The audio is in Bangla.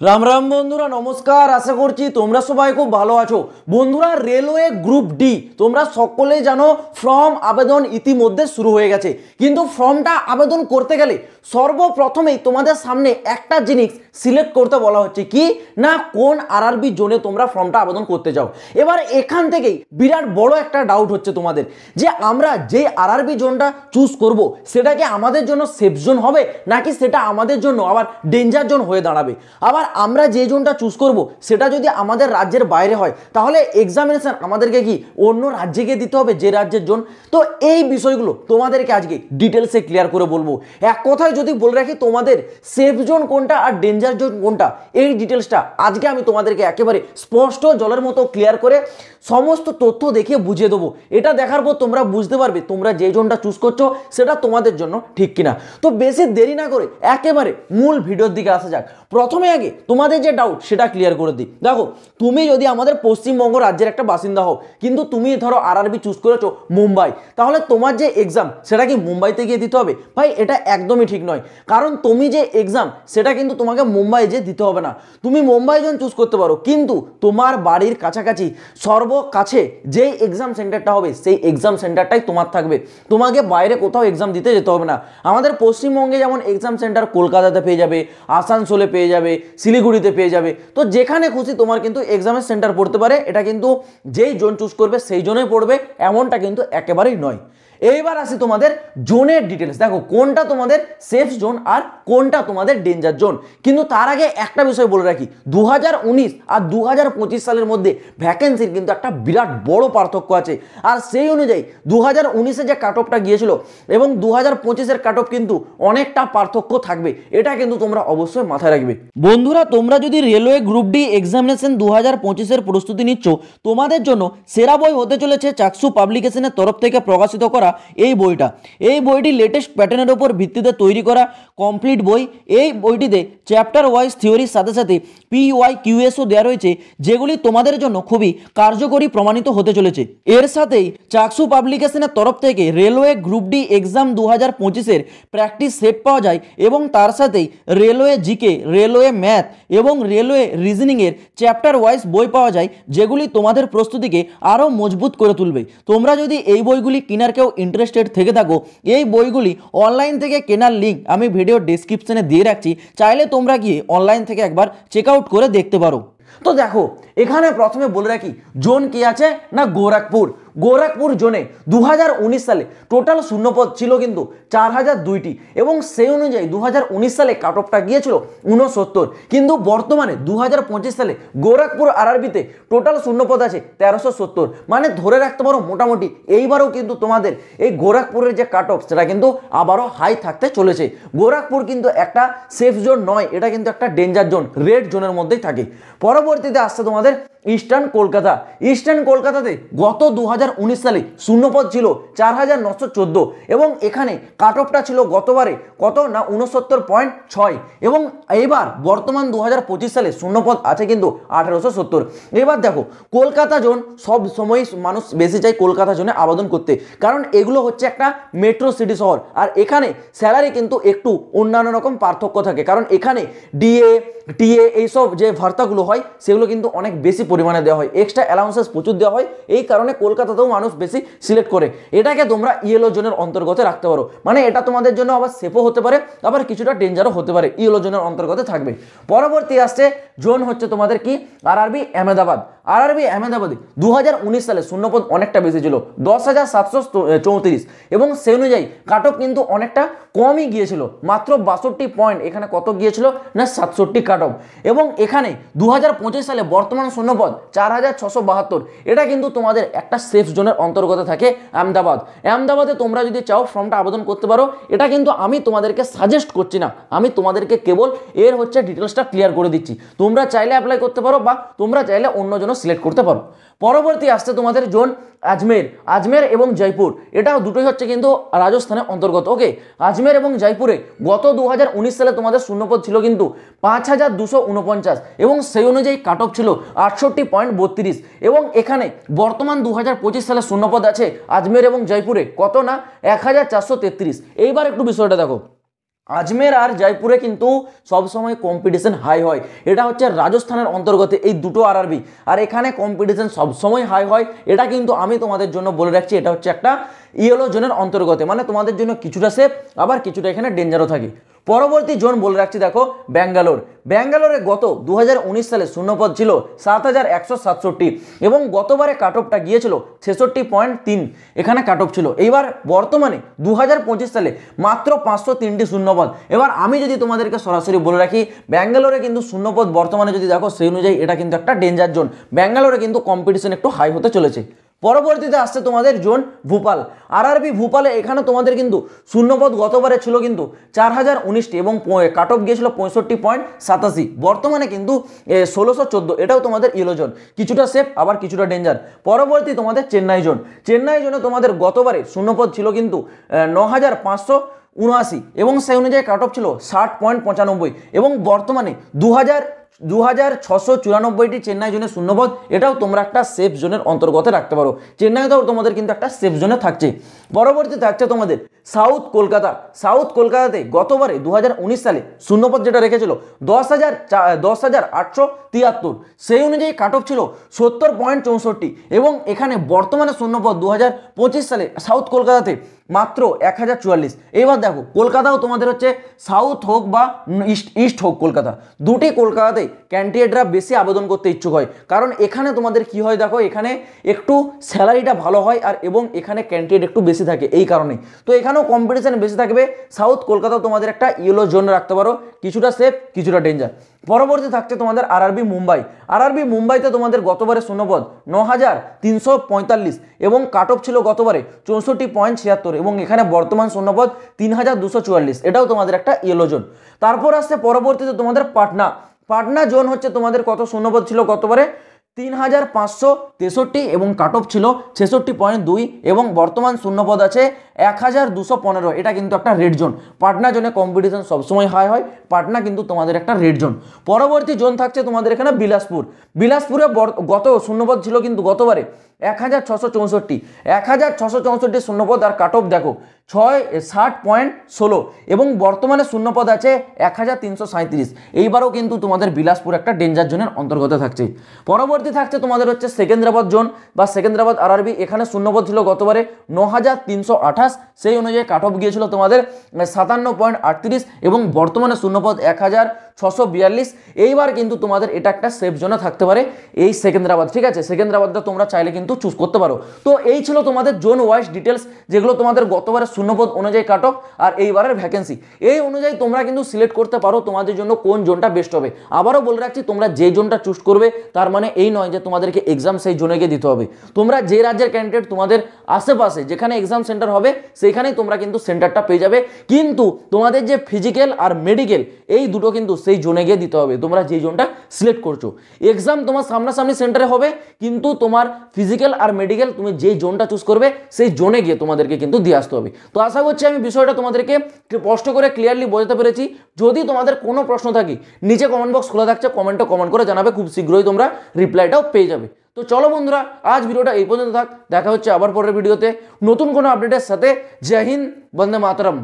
রাম রাম বন্ধুরা, নমস্কার। আশা করছি তোমরা সবাই খুব ভালো আছো। বন্ধুরা, রেলওয়ে গ্রুপ ডি তোমরা সকলেই জানো ফর্ম আবেদন ইতিমধ্যে শুরু হয়ে গেছে। কিন্তু ফর্মটা আবেদন করতে গেলে সর্বপ্রথমেই তোমাদের সামনে একটা জিনিস সিলেক্ট করতে বলা হচ্ছে, কি না কোন আরআরবি জোনে তোমরা ফর্মটা আবেদন করতে চাও। এবার এখান থেকেই বিরাট বড় একটা ডাউট হচ্ছে তোমাদের, যে আমরা যে আরআরবি জোনটা চুজ করব সেটা কি আমাদের জন্য সেফ জোন হবে, নাকি সেটা আমাদের জন্য আবার ডেঞ্জার জোন হয়ে দাঁড়াবে। আবার আমরা যে জোনটা চুজ করব সেটা যদি আমাদের রাজ্যের বাইরে হয়, তাহলে এক্সামিনেশন আমাদেরকে কি অন্য রাজ্যে গিয়ে দিতে হবে, যে রাজ্যের জোন। তো এই বিষয়গুলো তোমাদেরকে আজকে ডিটেলসে ক্লিয়ার করে বলবো। এক কথায় যদি বলে রাখি, তোমাদের সেফ জোন কোনটা আর ডেঞ্জার জোন কোনটা, এই ডিটেলসটা আজকে আমি তোমাদেরকে একেবারে স্পষ্ট জলের মতো ক্লিয়ার করে সমস্ত তথ্য দেখিয়ে বুঝিয়ে দেবো। এটা দেখার পর তোমরা বুঝতে পারবে তোমরা যে জোনটা চুজ করছো সেটা তোমাদের জন্য ঠিক কিনা। তো বেশি দেরি না করে একেবারে মূল ভিডিওর দিকে আসা যাক। প্রথমে আগে তোমাদের যে ডাউট সেটা ক্লিয়ার করে দিই। দেখো, তুমি যদি আমাদের পশ্চিমবঙ্গ রাজ্যের একটা বাসিন্দা হও, কিন্তু তুমি ধরো আরআরবি চুজ করেছো মুম্বাই, তাহলে তোমার যে এক্সাম সেটা কি মুম্বাইতে গিয়ে দিতে হবে? ভাই, এটা একদমই ঠিক নয়। কারণ তুমি যে এক্সাম সেটা কিন্তু তোমাকে মুম্বাই যে দিতে হবে না। তুমি মুম্বাই জোন চুজ করতে পারো, কিন্তু তোমার বাড়ির কাছাকাছি সর্বকাছে যেই এক্সাম সেন্টারটা হবে সেই এক্সাম সেন্টারটাই তোমার থাকবে। তোমাকে বাইরে কোথাও এক্সাম দিতে যেতে হবে না। আমাদের পশ্চিমবঙ্গে যেমন এক্সাম সেন্টার কলকাতাতে পেয়ে যাবে, আসানসোলে পেয়ে যাবে, শিলিগুড়িতে পেয়ে যাবে। তো যেখানে খুশি তোমার কিন্তু এক্সামের সেন্টার পড়তে পারে। এটা কিন্তু যেই জোন চুজ করবে সেই জোনেই পড়বে, এমনটা কিন্তু একেবারেই নয়। এইবার আসি তোমাদের জোনের ডিটেলস। দেখো, কোনটা তোমাদের সেফ জোন আর কোনটা তোমাদের ডেঞ্জার জোন। কিন্তু তার আগে একটা বিষয় বলে রাখি, 2019 আর 2025 সালের মধ্যে ভ্যাকেন্সির কিন্তু একটা বিরাট বড় পার্থক্য আছে। আর সেই অনুযায়ী 2019-এ যে কাট অফটা গিয়েছিল এবং 2025-এর কাট অফ কিন্তু অনেকটা পার্থক্য থাকবে। এটা কিন্তু তোমরা অবশ্যই মাথায় রাখবে। বন্ধুরা, তোমরা যদি রেলওয়ে গ্রুপ ডি এক্সামিনেশন 2025-এর প্রস্তুতি নিচ্ছ, তোমাদের জন্য সেরা বই হতে চলেছে চাকসু পাবলিকেশনের তরফ থেকে প্রকাশিত করা এই বইটা। এই বইটি লেটেস্ট প্যাটার্নের উপর ভিত্তিতে তৈরি করা কমপ্লিট বই। এই বইটিতে চ্যাপ্টার ওয়াইজ থিওরির সাথে সাথে PYQSও দেওয়া রয়েছে, যেগুলি তোমাদের জন্য খুবই কার্যকরী প্রমাণিত হতে চলেছে। এর সাথেই চাকসু পাবলিকেশনের তরফ থেকে রেলওয়ে গ্রুপ ডি এক্সাম 2025-এর প্র্যাকটিস সেট পাওয়া যায় এবং তার সাথেই রেলওয়ে জিকে, রেলওয়ে ম্যাথ এবং রেলওয়ে রিজনিংয়ের চ্যাপ্টার ওয়াইজ বই পাওয়া যায়, যেগুলি তোমাদের প্রস্তুতিকে আরও মজবুত করে তুলবে। তোমরা যদি এই বইগুলি কেনার কেউ ইন্টারেস্টেড থেকে থাকো, এই বইগুলি অনলাইন থেকে কেনার লিঙ্ক আমি ভিডিও ডেসক্রিপশনে দিয়ে রাখছি, চাইলে তোমরা গিয়ে অনলাইন থেকে একবার চেক আউট করে দেখতে পারো। তো দেখো, এখানে প্রথমে বলে রাখি জোন কি আছে না গোরখপুর জোনে 2019 সালে টোটাল শূন্যপদ ছিল কিন্তু 4002টি এবং সেই অনুযায়ী 2019 সালে কাট অফটা গিয়েছিল 69। কিন্তু বর্তমানে 2025 সালে গোরখপুর আরআরবিতে টোটাল শূন্যপদ আছে 1370। মানে ধরে রাখতে পারো মোটামুটি এইবারও কিন্তু তোমাদের এই গোরখপুরের যে কাট অফ সেটা কিন্তু আবারও হাই থাকতে চলেছে। গোরখপুর কিন্তু একটা সেফ জোন নয়, এটা কিন্তু একটা ডেঞ্জার জোন, রেড জোনের মধ্যেই থাকে। পরবর্তীতে আসছে তোমাদের ইস্টার্ন কলকাতাতে গত 2019 সালে শূন্যপদ ছিল 4914 এবং এখানে কাট অফটা ছিল গতবারে কত না 69.6 এবং এইবার বর্তমান 2025 সালে শূন্যপদ আছে কিন্তু 1870। এবার দেখো, কলকাতা জোন সব সময় মানুষ বেশি চায় কলকাতা জোনে আবেদন করতে, কারণ এগুলো হচ্ছে একটা মেট্রো সিটি শহর। আর এখানে স্যালারি কিন্তু একটু অন্যান্য রকম পার্থক্য থাকে, কারণ এখানে ডিএ টিএ এইসব যে ভার্তাগুলো হয় সেগুলো কিন্তু অনেক বেশি পরিমাণে দেওয়া হয়, এক্সট্রা অ্যালাউন্সেস প্রচুর দেওয়া হয়। এই কারণে কলকাতাতেও মানুষ বেশি সিলেক্ট করে। এটাকে তোমরা ইয়েলো জোনের অন্তর্গত রাখতে পারো। মানে এটা তোমাদের জন্য আবার সেফও হতে পারে, আবার কিছুটা ডেঞ্জারও হতে পারে, ইয়েলো জোনের অন্তর্গত থাকবে। পরবর্তী আসছে জোন হচ্ছে তোমাদের কি আরআরবি আহমেদাবাদে 2019 সালে শূন্যপদ অনেকটা বেশি ছিল 10,734 এবং সেই অনুযায়ী কাট অফ কিন্তু অনেকটা কমই গিয়েছিল, মাত্র 62 পয়েন্ট। এখানে কত গিয়েছিল না 67 কাট অফ। এবং এখানে 2025 সালে বর্তমান শূন্যপদ 4,672। এটা কিন্তু তোমাদের একটা সেফ জোনের অন্তর্গত থাকে আহমেদাবাদে তোমরা যদি চাও ফর্মটা আবেদন করতে পারো। এটা কিন্তু আমি তোমাদেরকে সাজেস্ট করছি না, আমি তোমাদেরকে কেবল এর হচ্ছে ডিটেলসটা ক্লিয়ার করে দিচ্ছি। তোমরা চাইলে অ্যাপ্লাই করতে পারো বা তোমরা চাইলে অন্য জন্য সিলেক্ট করতে পারো। পরবর্তী আসছে তোমাদের জোন আজমের এবং জয়পুর। এটাও দুটোই হচ্ছে কিন্তু রাজস্থানের অন্তর্গত। ওকে, আজমের এবং জয়পুরে গত 2019 সালে তোমাদের শূন্যপদ ছিল কিন্তু 5,249 এবং সেই অনুযায়ী কাট অফ ছিল 68.32 এবং এখানে বর্তমান 2025 সালে শূন্যপদ আছে আজমের এবং জয়পুরে কত না 1,433। এইবার একটু বিষয়টা দেখো, আজমের আর জয়পুরে কিন্তু সবসময় কম্পিটিশন হাই হয়। এটা হচ্ছে রাজস্থানের অন্তর্গত এই দুটো আরআরবি, আর এখানে কম্পিটিশন সবসময় হাই হয়। এটা কিন্তু আমি তোমাদের জন্য বলে রাখছি, এটা হচ্ছে একটা ইয়েলো জোনের অন্তর্গত, মানে তোমাদের জন্য কিছুটা সেফ আবার কিছুটা এখানে ডেঞ্জারও থাকে। পরবর্তী জোন বলে রাখছি দেখো ব্যাঙ্গালোর। ব্যাঙ্গালোরে গত 2019 সালে শূন্যপদ ছিল 7167 এবং গতবারে কাট অফটা গিয়েছিল 66.3, এখানে কাট অফ ছিল। এইবার বর্তমানে 2025 সালে মাত্র 503টি শূন্যপদ। এবার আমি যদি তোমাদেরকে সরাসরি বলে রাখি, ব্যাঙ্গালোরে কিন্তু শূন্যপদ বর্তমানে যদি দেখো সেই অনুযায়ী এটা কিন্তু একটা ডেঞ্জার জোন। ব্যাঙ্গালোরে কিন্তু কম্পিটিশন একটু হাই হতে চলেছে। পরবর্তীতে আসছে তোমাদের জোন ভূপাল, আরআরবি ভূপালে। এখানে তোমাদের কিন্তু শূন্যপদ গতবারে ছিল কিন্তু 4019টি এবং কাট অফ গিয়েছিল 65.87, বর্তমানে কিন্তু 1614। এটাও তোমাদের ইয়েলো জোন, কিছুটা সেফ আবার কিছুটা ডেঞ্জার। পরবর্তী তোমাদের চেন্নাই জোন। চেন্নাই জোনে তোমাদের গতবারে শূন্যপদ ছিল কিন্তু 9579 এবং সেই অনুযায়ী কাট অফ ছিল 60.95 এবং বর্তমানে 2694টি চেন্নাই জোনের শূন্যপদ। এটাও তোমরা একটা সেফ জোনের অন্তর্গত রাখতে পারো। চেন্নাইতেও তোমাদের কিন্তু একটা সেফ জোনে থাকছে। পরবর্তী থাকছে তোমাদের সাউথ কলকাতা। সাউথ কলকাতাতে গতবারে 2019 সালে শূন্যপদ যেটা রেখেছিল 10,873, সেই অনুযায়ী কাট অফ ছিল 70.64 এবং এখানে বর্তমানে শূন্যপদ 2025 সালে সাউথ কলকাতাতে মাত্র 1044। এবার দেখো কলকাতাও তোমাদের হচ্ছে সাউথ হোক বা ইস্ট হোক, কলকাতা দুটি কলকাতাতে ক্যান্ডিডেটরা বেশি আবেদন করতে ইচ্ছুক হয়, কারণ এখানে তোমাদের কি হয় দেখো, এখানে একটু স্যালারিটা ভালো হয় আর এবং এখানে ক্যান্ডিডেট একটু বেশি থাকে, এই কারণে তো এখানেও কম্পিটিশন বেশি থাকবে। সাউথ কলকাতাও তোমাদের একটা ইয়েলো জোন রাখতে পারো, কিছুটা সেফ কিছুটা ডেঞ্জার। পরবর্তী থাকছে তোমাদের আরআরবি মুম্বাই। আরআরবি মুম্বাইতে তোমাদের গতবারে শূন্যপদ 9345 এবং কাট অফ ছিল গতবারে 64.76 এবং এখানে বর্তমান শূন্যপদ 3244। এটাও তোমাদের একটা ইয়েলো জোন। তারপর আসছে পরবর্তীতে তোমাদের পাটনা। পাটনা জোন হচ্ছে তোমাদের কত শূন্যপদ ছিল গতবারে 3563 এবং কাট অফ ছিল 66.2 এবং বর্তমান শূন্যপদ আছে 1215। এটা কিন্তু একটা রেড জোন। পাটনা জোনে কম্পিটিশন সবসময় হাই হয়, পাটনা কিন্তু তোমাদের একটা রেড জোন। পরবর্তী জোন থাকছে তোমাদের এখানে বিলাসপুর। বিলাসপুরে গত শূন্যপদ ছিল কিন্তু গতবারে 1664, 1664 শূন্যপদ আর কাট অফ দেখো 60.16 এবং বর্তমানে শূন্যপদ আছে 1337। এইবারও কিন্তু তোমাদের বিলাসপুর একটা ডেঞ্জার জোনের অন্তর্গত থাকছে। পরবর্তী থাকছে তোমাদের হচ্ছে সেকেন্দ্রাবাদ জোন বা সেকেন্দ্রাবাদ আরআরবি। এখানে শূন্যপদ ছিল গতবারে 9328, সেই অনুযায়ী কাট অফ গিয়েছিল তোমাদের 57.38 এবং বর্তমানে শূন্যপদ 1642। এইবার কিন্তু তোমাদের এটা একটা সেফ জোনে থাকতে পারে এই সেকেন্দ্রাবাদ, ঠিক আছে। সেকেন্দ্রাবাদটা তোমরা চাইলে কিন্তু চুজ করতে পারো। তো এই ছিল তোমাদের জোন ওয়াইজ ডিটেলস, যেগুলো তোমাদের গতবারের শূন্যপদ অনুযায়ী কাট অফ আর এইবারের ভ্যাকেন্সি। এই অনুযায়ী তোমরা কিন্তু সিলেক্ট করতে পারো তোমাদের জন্য কোন জোনটা বেস্ট হবে। আবারও বলে রাখছি, তোমরা যে জোনটা চুজ করবে তার মানে এই নয় যে তোমাদেরকে এক্সাম সেই জোনে গিয়ে দিতে হবে। তোমরা যে রাজ্যের ক্যান্ডিডেট তোমাদের আশেপাশে যেখানে এক্সাম সেন্টার হবে সেইখানেই তোমরা কিন্তু সেন্টারটা পেয়ে যাবে, কিন্তু তোমাদের যে ফিজিক্যাল আর মেডিকেল এই দুটো কিন্তু সেই জোনে গিয়ে দিতে হবে। তোমরা যে জোনটা সিলেক্ট করছো, এক্সাম তোমার সামনাসামনি সেন্টারে হবে, কিন্তু তোমার ফিজিক্যাল আর মেডিকেল তুমি যে জোনটা চুজ করবে সেই জোনে গিয়ে তোমাদেরকে কিন্তু দিয়ে আসতে হবে। তো আশা করছি আমি বিষয়টা তোমাদেরকে স্পষ্ট করে ক্লিয়ারলি বোঝাতে পেরেছি। যদি তোমাদের কোনো প্রশ্ন থাকে নিচে কমেন্ট বক্স খোলা থাকছে, কমেন্টে কমেন্ট করে জানাবে, খুব শীঘ্রই তোমরা রিপ্লাইটাও পেয়ে যাবে। তো চলো বন্ধুরা, আজ ভিডিওটা এই পর্যন্ত থাক, দেখা হচ্ছে আবার পরের ভিডিওতে নতুন কোনো আপডেটের সাথে। জয় হিন্দ, বন্দে মাতরম।